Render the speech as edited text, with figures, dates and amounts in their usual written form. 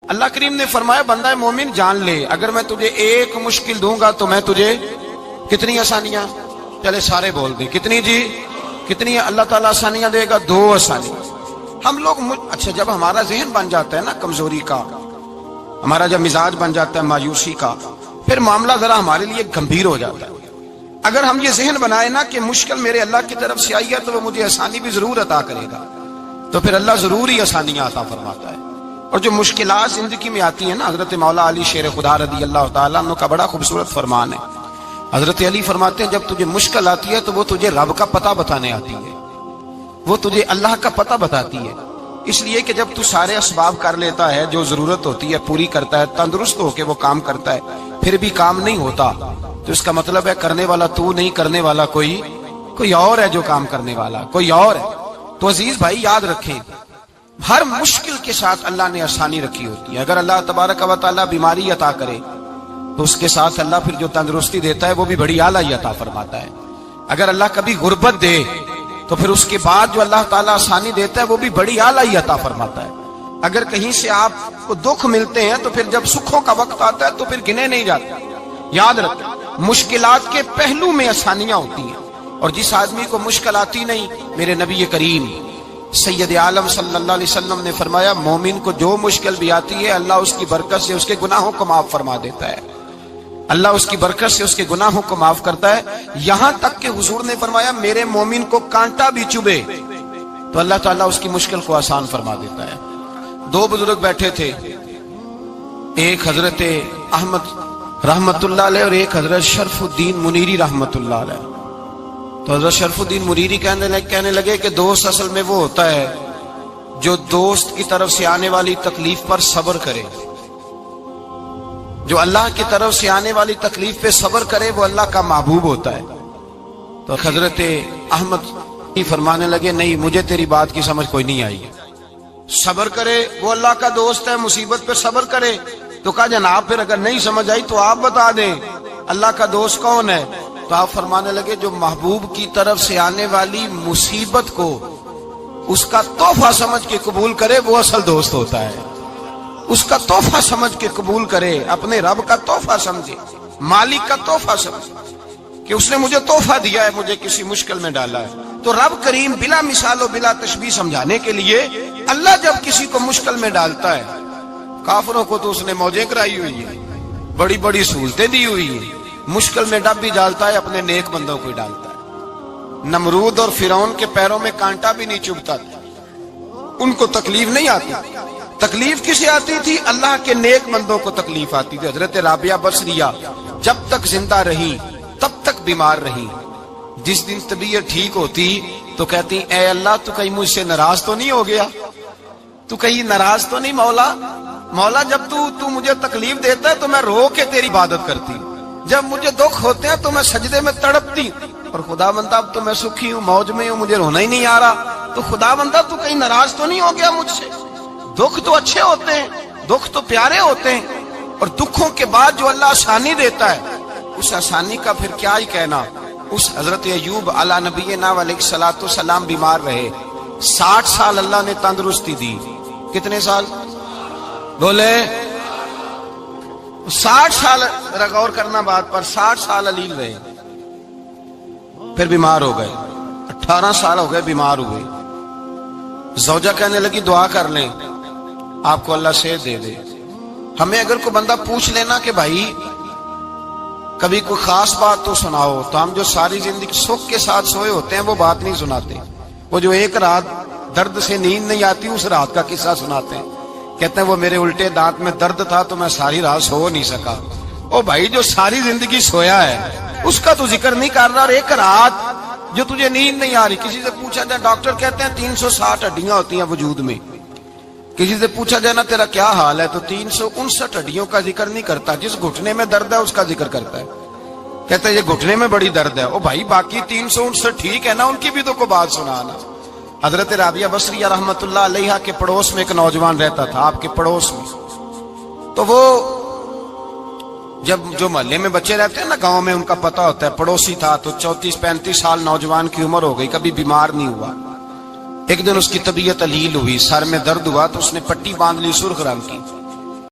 اللہ کریم نے فرمایا بندہ مومن جان لے اگر میں تجھے ایک مشکل دوں گا تو میں تجھے کتنی آسانیاں، چلے سارے بول دیں کتنی جی، کتنی اللہ تعالیٰ آسانیاں دے گا؟ 2 آسانی۔ ہم لوگ اچھا جب ہمارا ذہن بن جاتا ہے نا کمزوری کا، ہمارا جب مزاج بن جاتا ہے مایوسی کا، پھر معاملہ ذرا ہمارے لیے گمبھیر ہو جاتا ہے۔ اگر ہم یہ ذہن بنائے نا کہ مشکل میرے اللہ کی طرف سے آئی ہے تو وہ مجھے آسانی بھی ضرور عطا کرے گا، تو پھر اللہ ضرور ہی آسانیاں عطا فرماتا ہے۔ اور جو مشکلات زندگی میں آتی ہیں نا، حضرت مولا علی شیر خدا رضی اللہ تعالیٰ عنہ کا بڑا خوبصورت فرمان ہے۔ حضرت علی فرماتے ہیں جب تجھے مشکل آتی ہے تو وہ تجھے رب کا پتہ بتانے آتی ہے، وہ تجھے اللہ کا پتہ بتاتی ہے، اس لیے کہ جب تو سارے اسباب کر لیتا ہے، جو ضرورت ہوتی ہے پوری کرتا ہے، تندرست ہو کے وہ کام کرتا ہے، پھر بھی کام نہیں ہوتا تو اس کا مطلب ہے کرنے والا تو نہیں، کرنے والا کوئی اور ہے، جو کام کرنے والا کوئی اور ہے۔ تو عزیز بھائی یاد رکھیں ہر مشکل کے ساتھ اللہ نے آسانی رکھی ہوتی ہے۔ اگر اللہ تبارک و تعالیٰ بیماری عطا کرے تو اس کے ساتھ اللہ پھر جو تندرستی دیتا ہے وہ بھی بڑی اعلیٰ عطا فرماتا ہے۔ اگر اللہ کبھی غربت دے تو پھر اس کے بعد جو اللہ تعالیٰ آسانی دیتا ہے وہ بھی بڑی اعلیٰ عطا فرماتا ہے۔ اگر کہیں سے آپ کو دکھ ملتے ہیں تو پھر جب سکھوں کا وقت آتا ہے تو پھر گنے نہیں جاتے۔ یاد رکھیں مشکلات کے پہلو میں آسانیاں ہوتی ہیں، اور جس آدمی کو مشکل آتی نہیں، میرے نبی کریم سید عالم صلی اللہ علیہ وسلم نے فرمایا مومن کو جو مشکل بھی آتی ہے اللہ اس کی برکت سے اس کے گناہوں کو معاف فرما دیتا ہے، اللہ اس کی برکت سے اس کے گناہوں کو معاف کرتا ہے، یہاں تک کہ حضور نے فرمایا میرے مومن کو کانٹا بھی چبھے تو اللہ تعالیٰ اس کی مشکل کو آسان فرما دیتا ہے۔ 2 بزرگ بیٹھے تھے، ایک حضرت احمد رحمت اللہ علیہ اور ایک حضرت شرف الدین منیری رحمت اللہ علیہ۔ تو حضرت شرف الدین منیری کہنے لگے کہ دوست اصل میں وہ ہوتا ہے جو دوست کی طرف سے آنے والی تکلیف پر صبر کرے، جو اللہ کی طرف سے آنے والی تکلیف پہ صبر کرے وہ اللہ کا محبوب ہوتا ہے۔ تو حضرت احمد فرمانے لگے نہیں مجھے تیری بات کی سمجھ کوئی نہیں آئی، صبر کرے وہ اللہ کا دوست ہے، مصیبت پہ صبر کرے۔ تو کہا جناب پھر اگر نہیں سمجھ آئی تو آپ بتا دیں اللہ کا دوست کون ہے؟ تو آپ فرمانے لگے جو محبوب کی طرف سے آنے والی مصیبت کو اس کا تحفہ سمجھ کے قبول کرے وہ اصل دوست ہوتا ہے، اس کا تحفہ سمجھ کے قبول کرے، اپنے رب کا تحفہ سمجھے، مالک کا تحفہ سمجھے کہ اس نے مجھے تحفہ دیا ہے، مجھے کسی مشکل میں ڈالا ہے۔ تو رب کریم بلا مثال و بلا تشبیہ سمجھانے کے لیے اللہ جب کسی کو مشکل میں ڈالتا ہے، کافروں کو تو اس نے موجیں کرائی ہوئی ہے، بڑی بڑی سہولتیں دی ہوئی ہیں، مشکل میں ڈب بھی ڈالتا ہے، اپنے نیک بندوں کو ہی ڈالتا ہے۔ نمرود اور فرعون کے پیروں میں کانٹا بھی نہیں چبھتا تھا، ان کو تکلیف نہیں آتی، تکلیف کسے آتی تھی؟ اللہ کے نیک بندوں کو تکلیف آتی تھی۔ حضرت رابعہ بصریہ جب تک زندہ رہی تب تک بیمار رہی، جس دن طبیعت ٹھیک ہوتی تو کہتی اے اللہ تو کہیں مجھ سے ناراض تو نہیں ہو گیا، تو کہیں ناراض تو نہیں مولا جب تو مجھے تکلیف دیتا ہے تو میں رو کے تیری عبادت کرتی، جب مجھے دکھ ہوتے ہیں تو میں سجدے میں تڑپتی، اور خدا بندہ اب تو میں سکھی ہوں، موج میں ہوں، مجھے رونا ہی نہیں آ رہا، تو خدا بندہ تو کہیں ناراض تو نہیں ہو گیا مجھ سے؟ دکھ تو اچھے ہوتے ہیں، دکھ تو پیارے ہوتے ہیں، اور دکھوں کے بعد جو اللہ آسانی دیتا ہے اس آسانی کا پھر کیا ہی کہنا۔ اس حضرت ایوب علی نبینا علیہ الصلوۃ والسلام بیمار رہے، 60 سال اللہ نے تندرستی دی۔ کتنے سال بولے؟ 60 سال، غور کرنا بات پر، 60 سال علیل رہے، پھر بیمار ہو گئے، 18 سال ہو گئے بیمار ہوئے۔ زوجہ کہنے لگی دعا کر لیں آپ کو اللہ صحت دے دے۔ ہمیں اگر کوئی بندہ پوچھ لینا کہ بھائی کبھی کوئی خاص بات تو سناؤ، تو ہم جو ساری زندگی سکھ کے ساتھ سوئے ہوتے ہیں وہ بات نہیں سناتے، وہ جو ایک رات درد سے نیند نہیں آتی اس رات کا قصہ سناتے ہیں، کہتے ہیں وہ میرے الٹے دانت میں درد تھا تو میں ساری رات سو نہیں سکا۔ او بھائی جو ساری زندگی سویا ہے اس کا تو ذکر نہیں کر رہا، اور ایک رات جو تجھے نیند نہیں آ رہی۔ کسی سے پوچھا جائے، ڈاکٹر کہتے ہیں 360 ہڈیاں ہوتی ہیں وجود میں، کسی سے پوچھا جائے نا تیرا کیا حال ہے تو 359 ہڈیوں کا ذکر نہیں کرتا، جس گھٹنے میں درد ہے اس کا ذکر کرتا ہے، کہتا ہے یہ گھٹنے میں بڑی درد ہے۔ او بھائی باقی 359 ٹھیک ہے نا، ان کی بھی تو کوئی بات سنانا۔ حضرت رابعہ بصریہ رحمت اللہ علیہ کے پڑوس میں ایک نوجوان رہتا تھا، آپ کے پڑوس میں، تو وہ جب جو محلے میں بچے رہتے ہیں نا گاؤں میں ان کا پتہ ہوتا ہے، پڑوسی تھا تو 34-35 سال نوجوان کی عمر ہو گئی، کبھی بیمار نہیں ہوا۔ ایک دن اس کی طبیعت علیل ہوئی، سر میں درد ہوا تو اس نے پٹی باندھ لی سرخ رنگ کی،